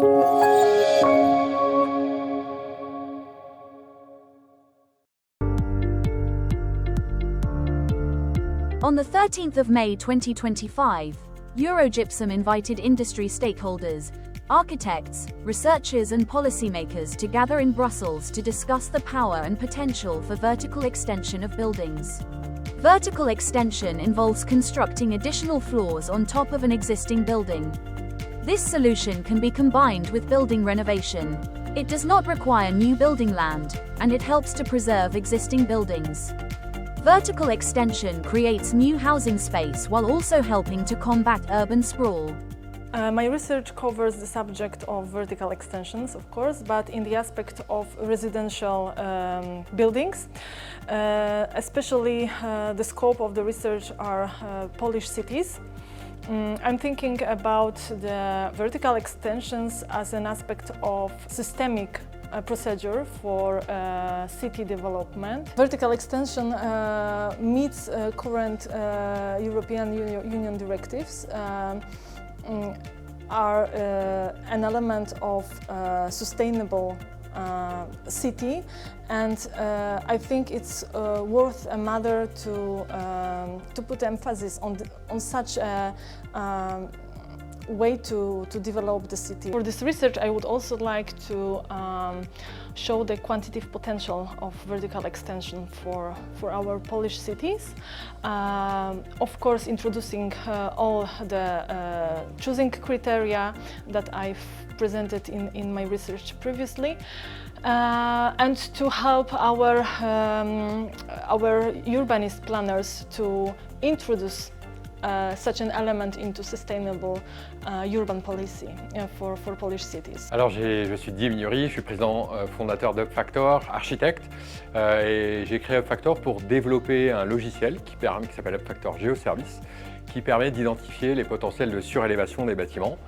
On the 13th of May 2025, Eurogypsum invited industry stakeholders, architects, researchers and policymakers to gather in Brussels to discuss the power and potential for vertical extension of buildings. Vertical extension involves constructing additional floors on top of an existing building. This solution can be combined with building renovation. It does not require new building land, and it helps to preserve existing buildings. Vertical extension creates new housing space while also helping to combat urban sprawl. My research covers the subject of vertical extensions, of course, but in the aspect of residential buildings. Especially the scope of the research are Polish cities. I'm thinking about the vertical extensions as an aspect of systemic procedure for city development. Vertical extension meets current European Union directives, are an element of sustainable city, and I think it's worth a matter to put emphasis on such a way to develop the city. For this research, I would also like to show the quantitative potential of vertical extension for our Polish cities. Of course, introducing all the choosing criteria that I've presented in my research previously, and to help our urbanist planners to introduce such an element into sustainable urban policy for Polish cities. Alors je suis Didier Mignori, je suis président fondateur d'UpFactor, architecte, et j'ai créé UpFactor pour développer un logiciel qui s'appelle UpFactor GeoService, qui permet d'identifier les potentiels de surélévation des bâtiments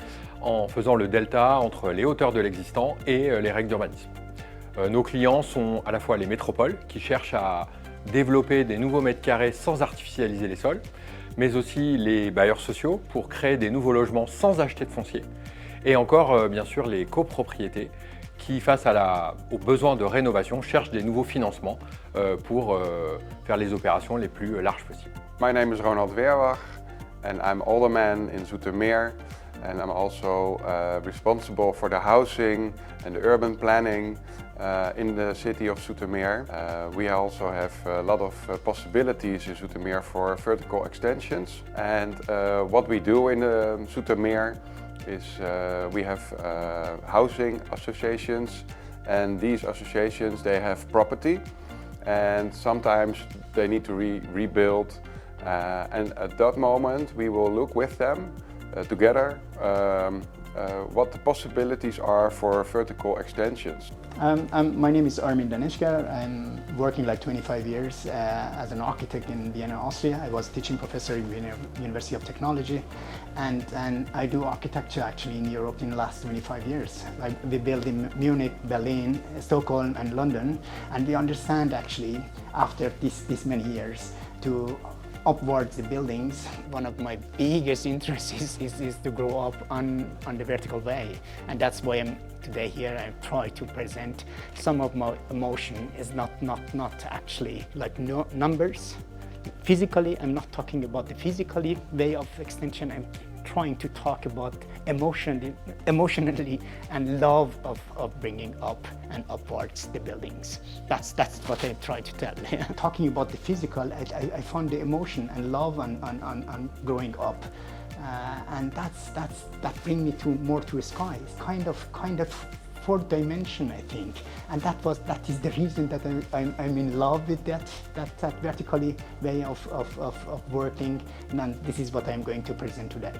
en faisant le delta entre les hauteurs de l'existant et les règles d'urbanisme. Nos clients sont à la fois les métropoles qui cherchent à développer des nouveaux mètres carrés sans artificialiser les sols, mais aussi les bailleurs sociaux pour créer des nouveaux logements sans acheter de foncier, et encore bien sûr les copropriétés qui, face aux besoins de rénovation, cherchent des nouveaux financements pour faire les opérations les plus larges possibles. My name is Ronald Weerwach and I'm alderman in Zoetermeer, and I'm also responsible for the housing and the urban planning in the city of Zoetermeer. We also have a lot of possibilities in Zoetermeer for vertical extensions, and what we do in Zoetermeer is we have housing associations, and these associations, they have property, and sometimes they need to rebuild, and at that moment we will look with them together what the possibilities are for vertical extensions. My name is Armin Daneshka. I'm working like 25 years as an architect in Vienna, Austria. I was teaching professor in Vienna University of Technology, and I do architecture actually in Europe in the last 25 years. Like we build in Munich, Berlin, Stockholm and London, and we understand actually after this many years to upwards the buildings. One of my biggest interests is to grow up on the vertical way, and that's why I'm today here. I try to present some of my emotion is not actually like numbers. Physically, I'm not talking about the physically way of extension. I'm trying to talk about emotionally and love of bringing up and upwards the buildings. That's what I try to tell. Talking about the physical, I found the emotion and love on growing up, and that brings me more to a sky. It's kind of fourth dimension, I think, and that is the reason that I'm in love with that vertically way of working, and this is what I'm going to present today.